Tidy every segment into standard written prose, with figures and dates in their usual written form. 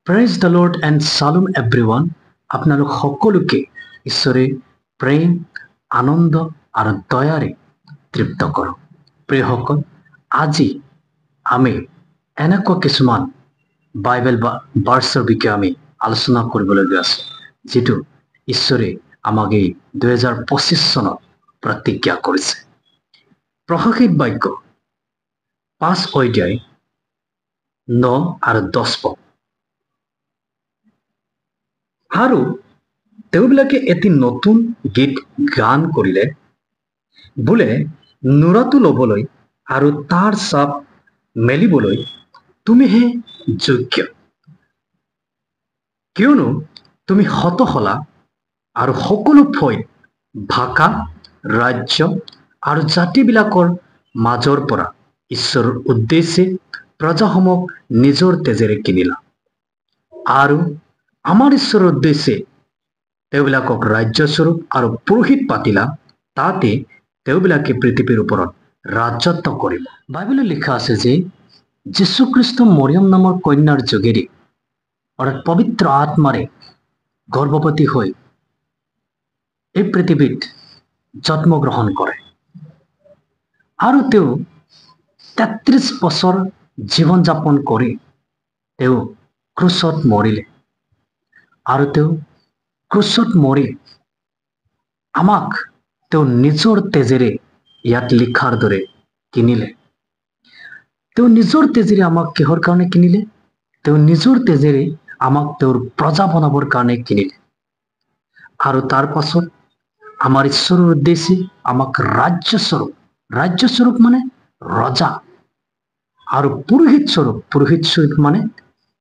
Praise the Lord and shalom everyone. আপোনালোক সকলোকে ঈশ্বৰে প্ৰেম, আনন্দ আৰু দয়াৰে তৃপ্ত কৰক। প্ৰিয়সকল, আজি আমি এনেকুৱা কিছুমান বাইবেল ভাৰ্চৰ বিষয়ে আমি আলোচনা কৰিবলৈ গৈ আছো, যিটো ঈশ্বৰে আমাক এই 2025 চনত প্ৰতিজ্ঞা কৰিছে। প্ৰকাশিত বাক্য 5 অধ্যায় 9 আৰু 10 পদ। আৰু তেওঁবিলাকে এটি নতুন গীত গান কৰিলে, বোলে নুৰাটো ল'বলৈ আৰু তাৰ চাপ মেলিবলৈ তুমিহে যোগ্য, কিয়নো তুমি হত হলা আৰু সকলো ভয়, ভাষা, ৰাজ্য আৰু জাতিবিলাকৰ মাজৰ পৰা ঈশ্বৰৰ উদ্দেশ্যে প্ৰজাসমূহক নিজৰ তেজেৰে কিনিলা। আৰু আমাৰ ঈশ্বৰৰ উদ্দেশ্যে তেওঁবিলাকক ৰাজ্যস্বৰূপ আৰু পুৰোহিত পাতিলা, তাতে তেওঁবিলাকে পৃথিৱীৰ ওপৰত ৰাজত্ব কৰিব। বাইবেলত লিখা আছে যে যীশুখ্ৰীষ্ট মৰিয়ম নামৰ কন্যাৰ যোগেদি অৰ্থাৎ পবিত্ৰ আত্মাৰে গৰ্ভৱতী হৈ এই পৃথিৱীত জন্মগ্ৰহণ কৰে আৰু তেওঁ 33 বছৰ জীৱন যাপন কৰি তেওঁ ক্ৰুচত মৰিলে। আৰু তেওঁ ক্ৰুচত মৰি আমাক তেওঁ নিজৰ তেজেৰে ইয়াত লিখাৰ দৰে কিনিলে। তেওঁ নিজৰ তেজেৰে আমাক কিহৰ কাৰণে কিনিলে? তেওঁ নিজৰ তেজেৰে আমাক তেওঁৰ প্ৰজা বনাবৰ কাৰণে কিনিলে। আৰু তাৰ পাছত আমাৰ ঈশ্বৰৰ উদ্দেশ্যে আমাক ৰাজ্যস্বৰূপ মানে ৰজা, আৰু পুৰোহিত স্বৰূপ মানে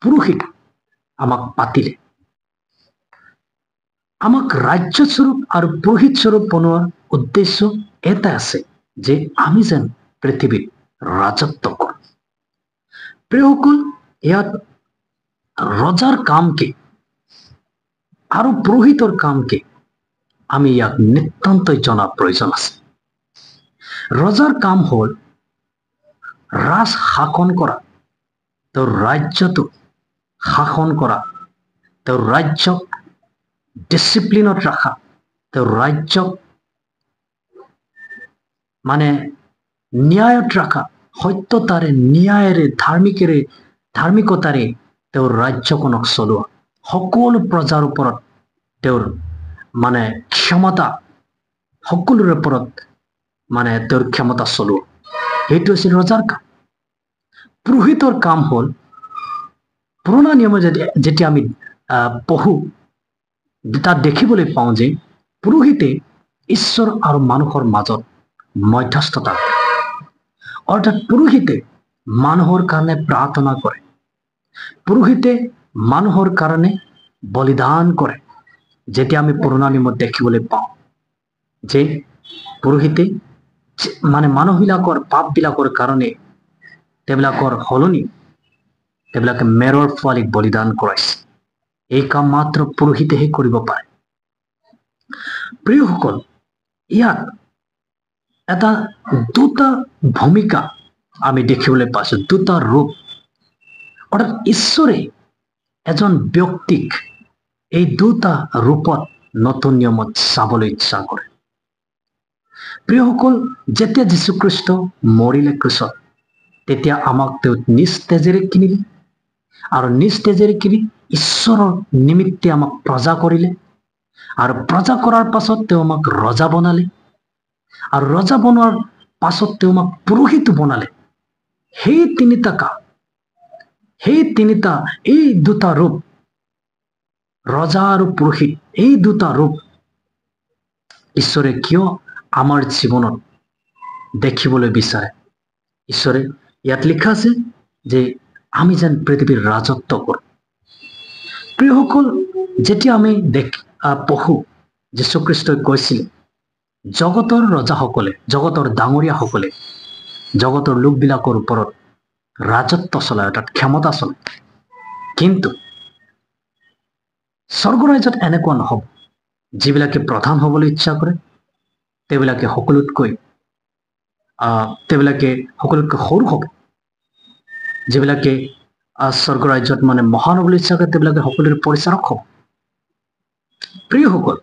পুৰোহিত আমাক পাতিলে। আমাক ৰাজ্যস্বৰূপ আৰু পুৰোহিত স্বৰূপ বনোৱাৰ উদ্দেশ্য এটা আছে, যে আমি যেন পৃথিৱীত ৰাজত্ব কৰোঁ। প্ৰিয়সকল, ইয়াত ৰজাৰ কাম কি আৰু পুৰোহিতৰ কাম কি, আমি ইয়াক নিতান্তই জনা প্ৰয়োজন আছে। ৰজাৰ কাম হ'ল ৰাজ শাসন কৰা, তেওঁৰ ৰাজ্যটো শাসন কৰা, তেওঁৰ ৰাজ্যক ডিচিপ্লিনত ৰখা, তেওঁৰ ৰাজ্যক মানে ন্যায়ত ৰখা, সত্যতাৰে, ন্যায়েৰে, ধাৰ্মিকতাৰে তেওঁৰ ৰাজ্যখনক চলোৱা, সকলো প্ৰজাৰ ওপৰত তেওঁৰ মানে ক্ষমতা, সকলোৰে ওপৰত মানে তেওঁৰ ক্ষমতা চলোৱা, সেইটো আছিল ৰজাৰ কাম। পুৰোহিতৰ কাম হ'ল, পুৰণা নিয়মত যেতিয়া আমি পঢ়ো তাত দেখিবলৈ পাওঁ যে পুৰোহিতে ঈশ্বৰ আৰু মানুহৰ মাজত মধ্যস্থতা কৰে। অৰ্থাৎ পুৰোহিতে মানুহৰ কাৰণে প্ৰাৰ্থনা কৰে, পুৰোহিতে মানুহৰ কাৰণে বলিদান কৰে। যেতিয়া আমি পুৰণা নিয়মত দেখিবলৈ পাওঁ যে পুৰোহিতে মানে মানুহবিলাকৰ পাপবিলাকৰ কাৰণে তেওঁবিলাকৰ সলনি তেওঁবিলাকে মেৰৰ পোৱালীক বলিদান কৰাইছে। এই কাম মাত্ৰ পুৰোহিতেহে কৰিব পাৰে। প্ৰিয়সকল, ইয়াত এটা দুটা ভূমিকা আমি দেখিবলৈ পাইছো, দুটা ৰূপ। অৰ্থাৎ ঈশ্বৰে এজন ব্যক্তিক এই দুটা ৰূপত নতুন নিয়মত চাবলৈ ইচ্ছা কৰে। প্ৰিয়সকল, যেতিয়া যীশুখ্ৰীষ্ট মৰিলে ক্ৰুচত, তেতিয়া আমাক তেওঁ নিজ তেজেৰে কিনিলে, আৰু নিজ তেজেৰে কিনি ঈশ্বৰৰ নিমিত্তে আমাক প্ৰজা কৰিলে, আৰু প্ৰজা কৰাৰ পাছত তেওঁ আমাক ৰজা বনালে, আৰু ৰজা বনোৱাৰ পাছত তেওঁ আমাক পুৰোহিত বনালে। সেই তিনিটা কাম, এই দুটা ৰূপ, ৰজা আৰু পুৰোহিত, এই দুটা ৰূপ ঈশ্বৰে কিয় আমাৰ জীৱনত দেখিবলৈ বিচাৰে? ঈশ্বৰে ইয়াত লিখা আছে যে আমি যেন পৃথিৱীৰ ৰাজত্ব কৰোঁ। প্ৰিয়সকল, যেতিয়া আমি পঢ়ো, যীশুখ্ৰীষ্টই কৈছিল জগতৰ ৰজাসকলে, জগতৰ ডাঙৰীয়াসকলে জগতৰ লোকবিলাকৰ ওপৰত ৰাজত্ব চলায়, অৰ্থাৎ ক্ষমতা চলায়। কিন্তু স্বৰ্গৰাজ্যত এনেকুৱা নহ'ব। যিবিলাকে প্ৰধান হ'বলৈ ইচ্ছা কৰে তেওঁবিলাকে সকলোতকৈ সৰু হ'ব। যিবিলাকে স্বৰ্গৰাজ্যত মানে মহানগৰ হিচাপে তেওঁলোকে সকলোৰে পৰিচাৰক হ'ব। প্ৰিয়সকল,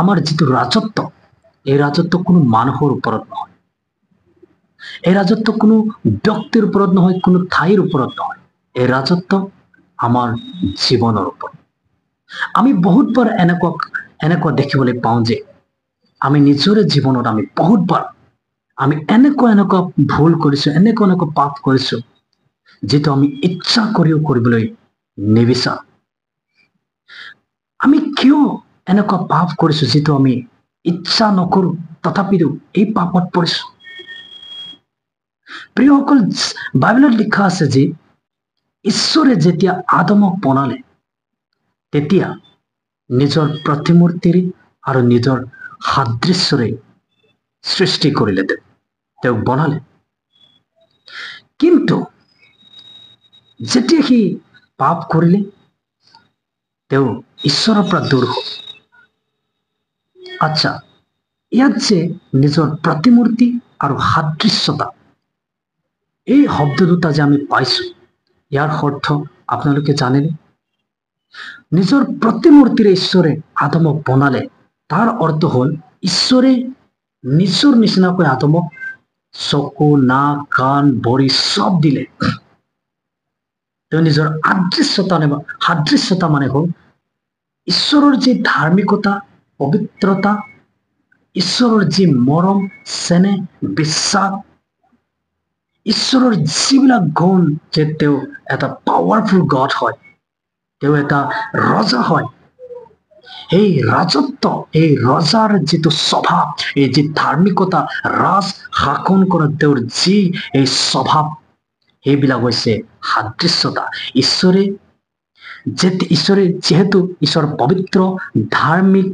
আমাৰ যিটো ৰাজত্ব, এই ৰাজত্ব কোনো মানুহৰ ওপৰত নহয়, এই ৰাজত্ব কোনো ব্যক্তিৰ ওপৰত নহয়, কোনো ঠাইৰ ওপৰত নহয়, এই ৰাজত্ব আমাৰ জীৱনৰ ওপৰত। আমি বহুতবাৰ এনেকুৱা দেখিবলৈ পাওঁ যে আমি নিজৰে জীৱনত আমি বহুতবাৰ আমি এনেকুৱা ভুল কৰিছো, এনেকুৱা পাপ কৰিছো, যিটো আমি ইচ্ছা কৰিও কৰিবলৈ নিবিচাৰো। আমি কিয় এনেকুৱা পাপ কৰিছো যিটো আমি ইচ্ছা নকৰো, তথাপিও এই পাপত পৰিছো? প্ৰিয়সকল, বাইবেলত লিখা আছে যে ঈশ্বৰে যেতিয়া আদমক বনালে, তেতিয়া নিজৰ প্ৰতিমূৰ্তিৰে আৰু নিজৰ সাদৃশ্যৰে সৃষ্টি কৰিলে, তেওঁক বনালে। কিন্তু যেতিয়া সি পাপ কৰিলে, তেওঁ ঈশ্বৰৰ পৰা দূৰ হ'ল। আচ্ছা, ইয়াত যে নিজৰ প্ৰতিমূৰ্তি আৰু সাদৃশ্যতা, এই শব্দ দুটা যে আমি পাইছো, ইয়াৰ অৰ্থ আপোনালোকে জানেনে? নিজৰ প্ৰতিমূৰ্তিৰে ঈশ্বৰে আদমক বনালে, তাৰ অৰ্থ হ'ল ঈশ্বৰে নিজৰ নিচিনাকৈ আদমক চকু, নাক, কাণ, ভৰি চব দিলে। তেওঁ নিজৰ সাদৃশ্যতা মানে হ'ল ঈশ্বৰৰ যি ধাৰ্মিকতা, পবিত্ৰতা, ঈশ্বৰৰ যি মৰম, চেনেহ, বিশ্বাস, ঈশ্বৰৰ যিবিলাক গুণ, যে তেওঁ এটা পাৱাৰফুল গড হয়, তেওঁ এটা ৰজা হয়। এই ৰাজত্ব, এই ৰজাৰ যিটো স্বভাৱ, এই যি ধাৰ্মিকতা, ৰাজ শাসন কৰা তেওঁৰ যি এই স্বভাৱ, সেইবিলাক হৈছে সাদৃশ্যতা। ঈশ্বৰে যিহেতু ঈশ্বৰ পবিত্ৰ, ধাৰ্মিক,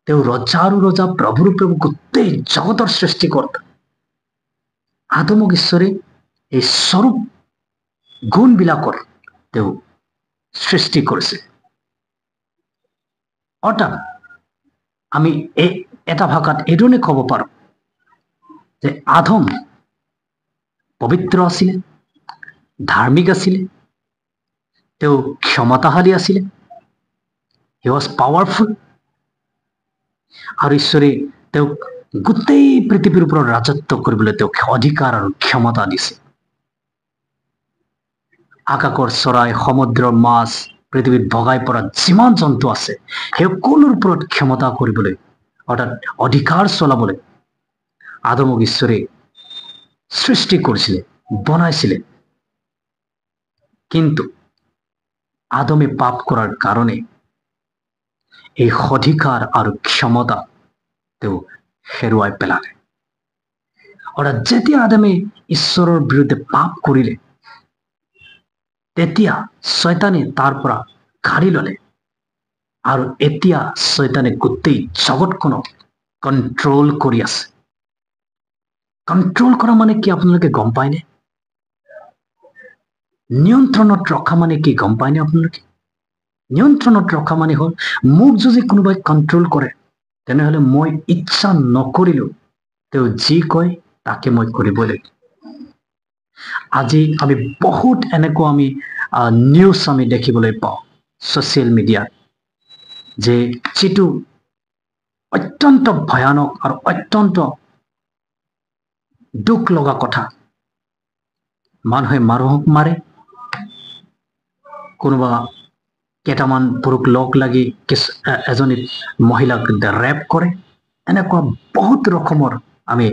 তেওঁ ৰজাৰো ৰজা, প্ৰভুৰ প্ৰভু, গোটেই জগতৰ সৃষ্টিকৰ্তা। আদমক ঈশ্বৰে এই স্বৰূপ গুণবিলাকৰ তেওঁ সৃষ্টি কৰিছে। অৰ্থাৎ আমি এটা ভাষাত এইধৰণে ক'ব পাৰো যে আদম পবিত্ৰ আছিলে, ধাৰ্মিক আছিলে, তেওঁ ক্ষমতাশালী আছিলে, হি ৱাজ পাৱাৰফুল, আৰু ঈশ্বৰে তেওঁক গোটেই পৃথিৱীৰ ওপৰত ৰাজত্ব কৰিবলৈ তেওঁক অধিকাৰ আৰু ক্ষমতা দিছে। আকাশৰ চৰাই, সমুদ্ৰৰ মাছ, পৃথিৱীত ভগাই পৰা যিমান জন্তু আছে, সেই সকলোৰ ওপৰত ক্ষমতা কৰিবলৈ, অৰ্থাৎ অধিকাৰ চলাবলৈ আদমক ঈশ্বৰে সৃষ্টি কৰিছিলে, বনাইছিলে। কিন্তু আদমে পাপ কৰাৰ কাৰণে এই অধিকাৰ আৰু ক্ষমতা তেওঁ হেৰুৱাই পেলালে। অৰ্থাৎ যেতিয়া আদমে ঈশ্বৰৰ বিৰুদ্ধে পাপ কৰিলে, তেতিয়া শয়তানে তাৰ পৰা কাঢ়ি ললে, আৰু এতিয়া শয়তানে গোটেই জগতখনক কণ্ট্ৰল কৰি আছে। কণ্ট্ৰল কৰা মানে কি আপোনালোকে গম পায়নে? নিয়ন্ত্ৰণত ৰখা মানে কি গম পায়নে আপোনালোকে? নিয়ন্ত্ৰণত ৰখা মানে হ'ল, মোক যদি কোনোবাই কণ্ট্ৰল কৰে, তেনেহলে মই ইচ্ছা নকৰিলেও তেওঁ যি কয় তাকে মই কৰিবই লাগিব। আজি আমি বহুত এনেকুৱা নিউজ আমি দেখিবলৈ পাওঁ ছচিয়েল মিডিয়াত, যে যিটো অত্যন্ত ভয়ানক আৰু অত্যন্ত দুখ লগা কথা। মানুহে মানুহক মাৰে, কোনোবা কেইটামান পুৰুষ লগ লাগি এজনী মহিলাক ৰেপ কৰে। এনেকুৱা বহুত ৰকমৰ আমি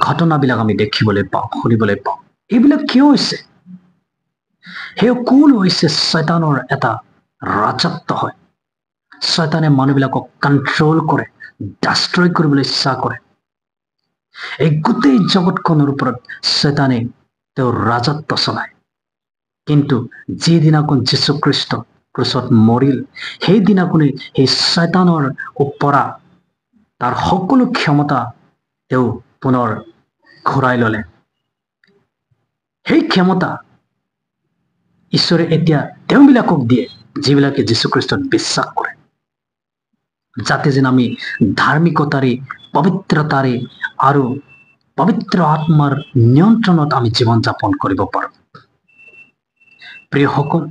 ঘটনাবিলাক আমি দেখিবলৈ পাওঁ, শুনিবলৈ পাওঁ। এইবিলাক কিয় হৈছে? সেই কোন হৈছে শয়তানৰ এটা ৰাজত্ব হয়। শয়তানে মানুহবিলাকক কণ্ট্ৰল কৰে, ডিষ্ট্ৰয় কৰিবলৈ ইচ্ছা কৰে। এই গোটেই জগতখনৰ ওপৰত শয়তানে তেওঁৰ ৰাজত্ব চলায়। কিন্তু যিদিনাখন যীশুখ্ৰীষ্ট ক্ৰুচত মৰিল, সেইদিনাখনেই সেই শয়তানৰ ওপৰা তাৰ সকলো ক্ষমতা তেওঁ পুনৰ ঘূৰাই ললে। সেই ক্ষমতা ঈশ্বৰে এতিয়া তেওঁবিলাকক দিয়ে, যিবিলাকে যীশুখ্ৰীষ্টত বিশ্বাস কৰে, যাতে যেন আমি ধাৰ্মিকতাৰে, পবিত্ৰতাৰে আৰু পবিত্ৰ আত্মাৰ নিয়ন্ত্ৰণত আমি জীৱন যাপন কৰিব পাৰোঁ। প্ৰিয়সকল,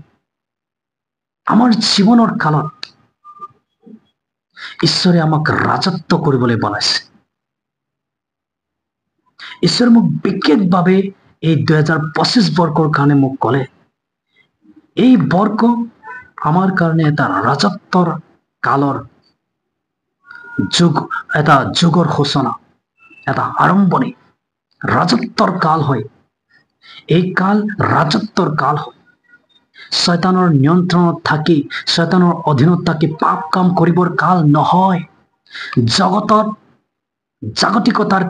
আমাৰ জীৱনৰ কালত ঈশ্বৰে আমাক ৰাজত্ব কৰিবলৈ বনাইছে। ঈশ্বৰে মোক বিশেষভাৱে এই 2025 বৰ্ষৰ কাৰণে মোক ক'লে, এই বৰ্ষ আমাৰ কাৰণে এটা ৰাজত্বৰ কালৰ যুগ, এটা যুগৰ সূচনা, এটা আৰম্ভণি, ৰাজত্বৰ কাল হয়। এই কাল ৰাজত্বৰ কাল হয়। শয়তানৰ নিয়ন্ত্ৰণত থাকি, শয়তানৰ অধীনত থাকি পাপ কাম কৰিবৰ কাল নহয়। জাগতিকতাৰ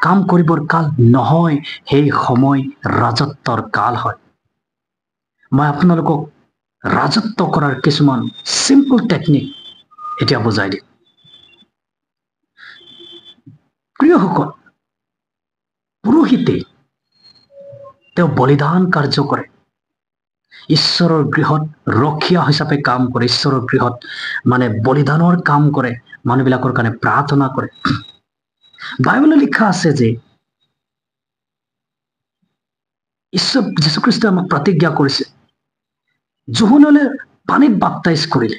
কাম কৰিবৰ কাল নহয়। সেই সময় ৰাজত্বৰ কাল হয়। মই আপোনালোকক ৰাজত্ব কৰাৰ কিছুমান চিম্পল টেকনিক এতিয়া বুজাই দিম। প্ৰিয়সকল, পুৰোহিতে তেওঁ বলিদান কাৰ্য কৰে, ঈশ্বৰৰ গৃহত ৰখীয়া হিচাপে কাম কৰে, ঈশ্বৰৰ গৃহত মানে বলিদানৰ কাম কৰে, মানুহবিলাকৰ কাৰণে প্ৰাৰ্থনা কৰে। বাইবেলত লিখা আছে যে ঈশ্বৰ যীশুখ্ৰীষ্টই আমাক প্ৰতিজ্ঞা কৰিছে, যোহনলে পানীত বাপ্তাইজ কৰিলে,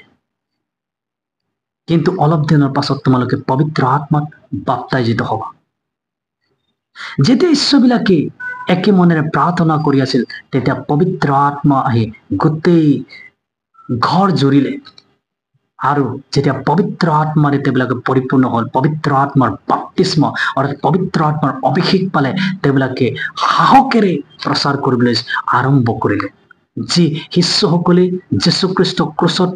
কিন্তু অলপ দিনৰ পাছত তোমালোকে পবিত্ৰ আত্মাত বাপ্তাইজিত হবা। যেতিয়া শিষ্যবিলাকে একে মনেৰে প্ৰাৰ্থনা কৰি আছিল, তেতিয়া পবিত্ৰ আত্মা আহি গোটেই ঘৰ জুৰিলে। আৰু যেতিয়া পবিত্ৰ আত্মাৰে তেওঁবিলাকে পৰিপূৰ্ণ হ'ল, পবিত্ৰ আত্মাৰ বাপ্তিস্ম অৰ্থাৎ পবিত্ৰ আত্মাৰ অভিষেক পালে, তেওঁবিলাকে সাহসেৰে প্ৰচাৰ কৰিবলৈ আৰম্ভ কৰিলে। যি শিষ্যসকলে যীশুখ্ৰীষ্টক ক্ৰুচত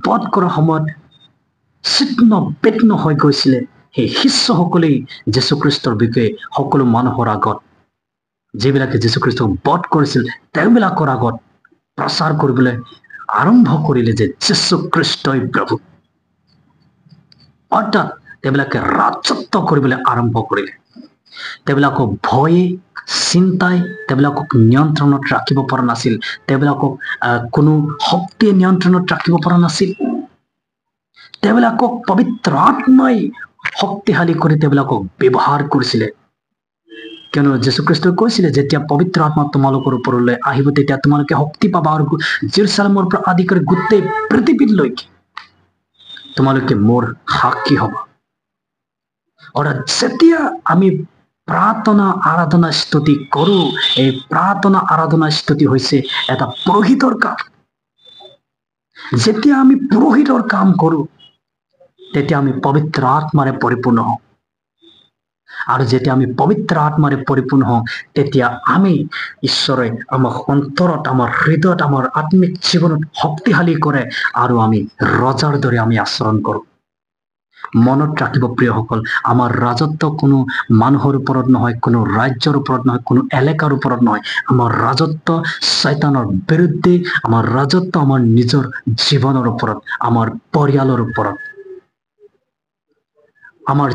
বধ কৰাৰ সময়ত ছিন্ন বিঘ্ন হৈ গৈছিলে, সেই শিষ্যসকলেই যীশুখ্ৰীষ্টৰ বিষয়ে সকলো মানুহৰ আগত, যিবিলাকে যীশুখ্ৰীষ্টক বধ কৰিছিল, তেওঁবিলাকৰ আগত প্ৰচাৰ কৰিবলৈ আৰম্ভ কৰিলে যে যীশুখ্ৰীষ্টই প্ৰভু। অৰ্থাৎ তেওঁবিলাকে ৰাজত্ব কৰিবলৈ আৰম্ভ কৰিলে। তেওঁবিলাকক ভয়ে, চিন্তাই তেওঁবিলাকক নিয়ন্ত্ৰণত ৰাখিব পৰা নাছিল। তেওঁবিলাকক কোনো শক্তিয়ে নিয়ন্ত্ৰণত ৰাখিব পৰা নাছিল। তেওঁবিলাকক পবিত্ৰ আত্মাই শক্তিশালী কৰি তেওঁবিলাকক ব্যৱহাৰ কৰিছিলে। কিয়নো যীশুখ্ৰীষ্টই কৈছিলে, যেতিয়া পবিত্ৰ আত্মা তোমালোকৰ ওপৰলৈ আহিব, তেতিয়া তোমালোকে শক্তি পাবা আৰু জেৰুজালেমৰ পৰা আদি কৰি গোটেই পৃথিৱীলৈকে তোমালোকে মোৰ সাক্ষী হবা। অৰ্থাৎ যেতিয়া আমি প্ৰাৰ্থনা, আৰাধনা, স্তুতি কৰো, এই প্ৰাৰ্থনা, আৰাধনা, স্তুতি হৈছে এটা পুৰোহিতৰ কাম। যেতিয়া আমি পুৰোহিতৰ কাম কৰো, তেতিয়া আমি পবিত্ৰ আত্মাৰে পৰিপূৰ্ণ হওঁ। আৰু যেতিয়া আমি পবিত্ৰ আত্মাৰে পৰিপূৰ্ণ হওঁ, তেতিয়া আমি ঈশ্বৰে আমাৰ অন্তৰত, আমাৰ হৃদয়ত, আমাৰ আত্মিক জীৱনত শক্তিশালী কৰে আৰু আমি ৰজাৰ দৰে আমি আচৰণ কৰোঁ। মনত ৰাখিব প্ৰিয়সকল, আমাৰ ৰাজত্ব কোনো মানুহৰ ওপৰত নহয়, কোনো ৰাজ্যৰ ওপৰত নহয়, কোনো এলেকাৰ ওপৰত নহয়। আমাৰ ৰাজত্ব শয়তানৰ বিৰুদ্ধে, আমাৰ ৰাজত্ব আমাৰ নিজৰ জীৱনৰ ওপৰত, আমাৰ পৰিয়ালৰ ওপৰত। আমাৰ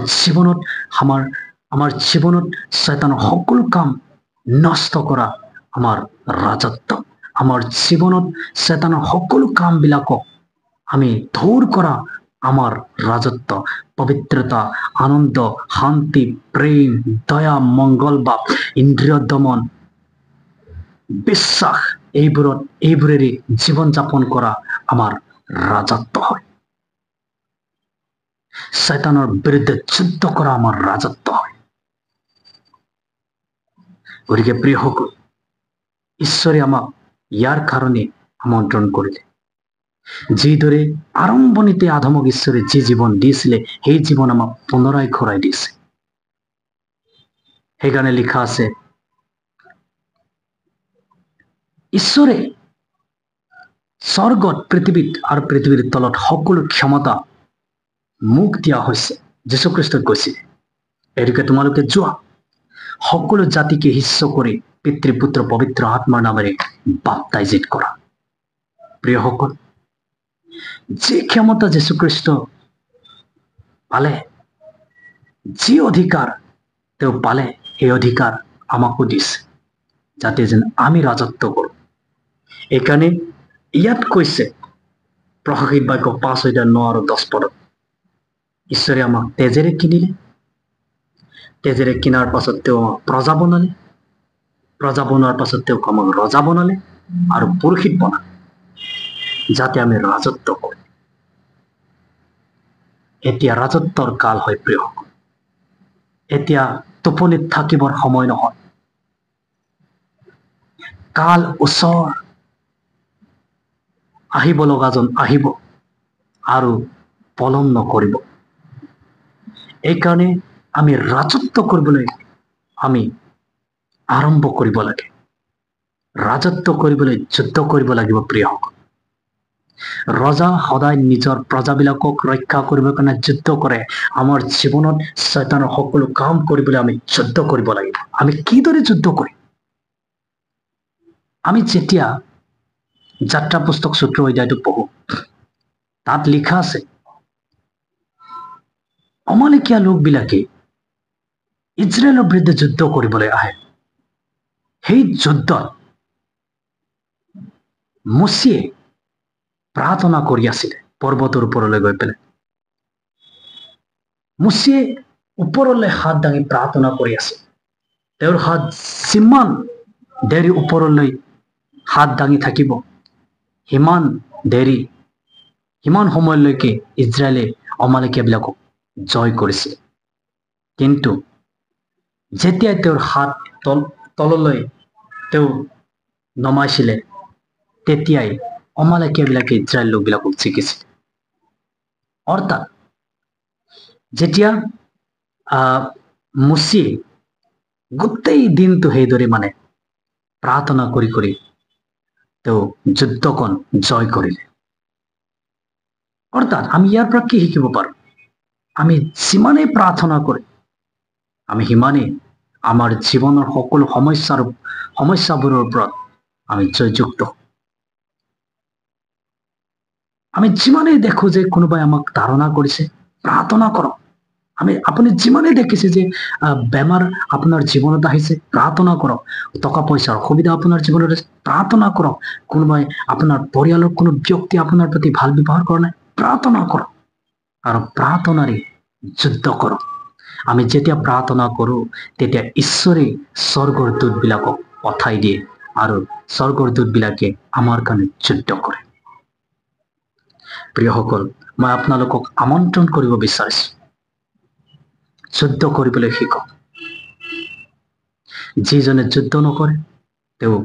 জীৱনত শয়তানৰ সকলো কাম নষ্ট কৰা আমাৰ ৰাজত্ব। আমাৰ জীৱনত শয়তানৰ সকলো কামবিলাকক আমি দূৰ কৰা আমাৰ ৰাজত্ব। পবিত্ৰতা, আনন্দ, শান্তি, প্ৰেম, দয়া, মংগল ভাৱ, ইন্দ্ৰিয় দমন, বিশ্বাস, এইবোৰেৰে জীৱন যাপন কৰা আমাৰ ৰাজত্ব হয়। শয়তানৰ বিৰুদ্ধে যুদ্ধ কৰা আমাৰ ৰাজত্ব হয়। গতিকে প্ৰিয়সকল, ঈশ্বৰে আমাক ইয়াৰ কাৰণে আমন্ত্ৰণ কৰিলে। যিদৰে আৰম্ভণিতে আদমক ঈশ্বৰে যি জীৱন দিছিলে, সেই জীৱন আমাক পুনৰাই ঘূৰাই দিছে। সেইকাৰণে লিখা আছে, ঈশ্বৰে স্বৰ্গত, পৃথিৱীত আৰু পৃথিৱীৰ তলত সকলো ক্ষমতা মোক দিয়া হৈছে, যীশুখ্ৰীষ্টই কৈছিল। এইটোকে তোমালোকে যোৱা, সকলো জাতিকে শিষ্য কৰি পিতৃ, পুত্ৰ, পবিত্ৰ আত্মাৰ নামেৰে বাপ্তাইজিত কৰা। প্ৰিয়সকল, যি ক্ষমতা যীশুখ্ৰীষ্ট পালে, যি অধিকাৰ তেওঁ পালে, সেই অধিকাৰ আমাকো দিছে, যাতে যেন আমি ৰাজত্ব কৰোঁ। এইকাৰণে ইয়াত কৈছে, প্ৰকাশিত বাক্য 5:9 আৰু 10 পদত, ঈশ্বৰে আমাক তেজেৰে কিনিলে, তেজেৰে কিনাৰ পাছত তেওঁ প্ৰজা বনালে, প্ৰজা বনোৱাৰ পাছত তেওঁ আমাক ৰজা বনালে আৰু পুৰোহিত বনালে, যাতে আমি ৰাজত্ব কৰো। এতিয়া ৰাজত্বৰ কাল হয় প্ৰিয়সকল। এতিয়া টোপনিত থাকিবৰ সময় নহয়। কাল ওচৰ, আহিব লগাজন আহিব আৰু পলম নকৰিব। এইকাৰণে আমি ৰাজত্ব কৰিবলৈ আমি আৰম্ভ কৰিব লাগে। ৰাজত্ব কৰিবলৈ যুদ্ধ কৰিব লাগিব প্ৰিয়সকল। ৰজা সদায় নিজৰ প্ৰজাবিলাকক ৰক্ষা কৰিবৰ কাৰণে যুদ্ধ কৰে। আমাৰ জীৱনত শয়তানৰ সকলো কাম কৰিবলৈ আমি যুদ্ধ কৰিব লাগিব। আমি কিদৰে যুদ্ধ কৰিম? আমি যেতিয়া যাত্ৰা পুস্তক 17 অধ্যায়টো পঢ়ো, তাত লিখা আছে অমালেকীয়া লোকবিলাকে ইজৰাইলৰ বিৰুদ্ধে যুদ্ধ কৰিবলৈ আহে। সেই যুদ্ধত মোচেয়ে প্ৰাৰ্থনা কৰি আছিলে পৰ্বতৰ ওপৰলৈ গৈ পেলাই। মোচেয়ে ওপৰলৈ হাত দাঙি প্ৰাৰ্থনা কৰি আছে। তেওঁৰ হাত যিমান দেৰি ওপৰলৈ হাত দাঙি থাকিব, সিমান সময়লৈকে ইজৰাইলে অমালেকীয়াবিলাকক জয় কৰিছিল। কিন্তু যেতিয়াই তেওঁৰ হাত তললৈ তেওঁ নমাইছিলে, তেতিয়াই অমালেকীয়াবিলাকে ইজৰাইল লোকবিলাকক জিকিছিল। অৰ্থাৎ যেতিয়া মোচেয়ে গোটেই দিনটো সেইদৰে প্ৰাৰ্থনা কৰি কৰি তেওঁ যুদ্ধখন জয় কৰিলে। অৰ্থাৎ আমি ইয়াৰ পৰা কি শিকিব পাৰো? আমি যিমানেই প্ৰাৰ্থনা কৰিম, আমি সিমানেই আমাৰ জীৱনৰ সকলো সমস্যাবোৰৰ ওপৰত আমি জয়যুক্ত। আমি যিমানেই দেখো যে কোনোবাই আমাক তাড়না কৰিছে, প্ৰাৰ্থনা কৰক। আপুনি যিমানেই দেখিছে যে বেমাৰ আপোনাৰ জীৱনত আহিছে, প্ৰাৰ্থনা কৰক। টকা পইচাৰ অসুবিধা আপোনাৰ জীৱনত আছে, প্ৰাৰ্থনা কৰক। কোনোবাই আপোনাৰ পৰিয়ালৰ কোনো ব্যক্তি আপোনাৰ প্ৰতি ভাল ব্যৱহাৰ কৰা নাই, প্ৰাৰ্থনা কৰক আৰু প্ৰাৰ্থনাৰে যুদ্ধ কৰক। আমি যেতিয়া প্ৰাৰ্থনা কৰো, তেতিয়া ঈশ্বৰে স্বৰ্গৰ দূতবিলাকক পঠাই দিয়ে আৰু স্বৰ্গৰ দূতবিলাকে আমাৰ কাৰণে যুদ্ধ কৰে। প্ৰিয়সকল, মই আপোনালোকক আমন্ত্ৰণ কৰিব বিচাৰিছো, যুদ্ধ কৰিবলৈ শিকক। যিজনে যুদ্ধ নকৰে তেওঁ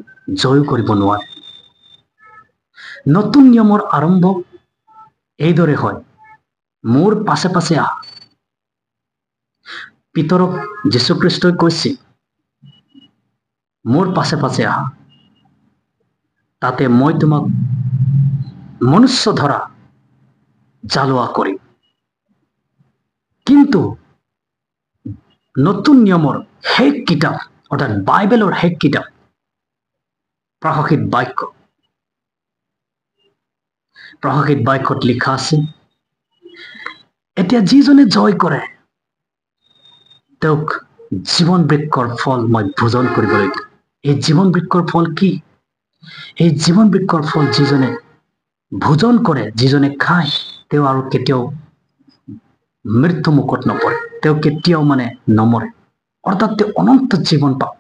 জয় কৰিব নোৱাৰে। নতুন নিয়মৰ আৰম্ভ এইদৰে হয়, মোৰ পাছে পাছে আহা। পিতৰক যীশুখ্ৰীষ্টই কৈছিল, মোৰ পাছে পাছে আহা, তাতে মই তোমাক মনুষ্য ধৰা জ্বালোৱা কৰিম। কিন্তু নতুন নিয়মৰ শেষ কিতাপ, অৰ্থাৎ বাইবেলৰ শেষ কিতাপ, প্ৰকাশিত বাক্যত লিখা আছে, এতিয়া যিজনে জয় কৰে তেওঁক জীৱন বৃক্ষৰ ফল মই ভোজন কৰিবলৈ দিম। এই জীৱন বৃক্ষৰ ফল কি? এই জীৱন বৃক্ষৰ ফল যিজনে ভোজন কৰে, যিজনে খায়, তেওঁ আৰু কেতিয়াও মৃত্যু মুখত নপৰে, তেওঁ কেতিয়াও নমৰে। অৰ্থাৎ তেওঁ অনন্ত জীৱন পাব।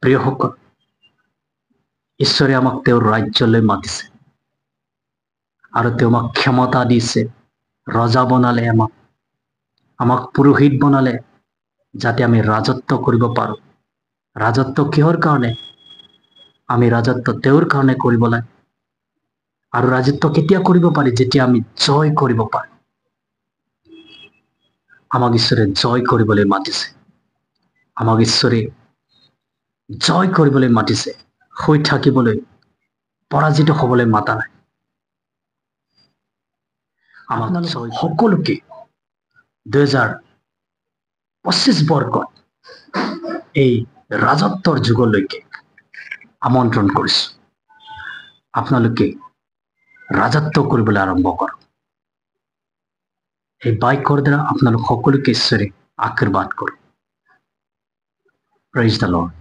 প্ৰিয়সকল, ঈশ্বৰে আমাক তেওঁৰ ৰাজ্যলৈ মাতিছে আৰু তেওঁ আমাক ক্ষমতা দিছে, ৰজা বনালে, আমাক পুৰোহিত বনালে, যাতে আমি ৰাজত্ব কৰিব পাৰো। ৰাজত্ব কিহৰ কাৰণে? আমি ৰাজত্ব তেওঁৰ কাৰণে কৰিব লাগে। আৰু ৰাজত্ব কেতিয়া কৰিব পাৰি? যেতিয়া আমি জয় কৰিব পাৰো। আমাক ঈশ্বৰে জয় কৰিবলৈ মাতিছে, আমাক ঈশ্বৰে জয় কৰিবলৈ মাতিছে, শুই থাকিবলৈ, পৰাজিত হবলৈ মাতা নাই। আমাক সকলোকে 2025 বৰ্ষত এই ৰাজত্বৰ যুগলৈকে আমন্ত্ৰণ কৰিছো। আপোনালোকে ৰাজত্ব কৰিবলৈ আৰম্ভ কৰক। এই বাক্যৰ দ্বাৰা আপোনালোক সকলোকে ঈশ্বৰে আশীৰ্বাদ কৰক। Praise the lord.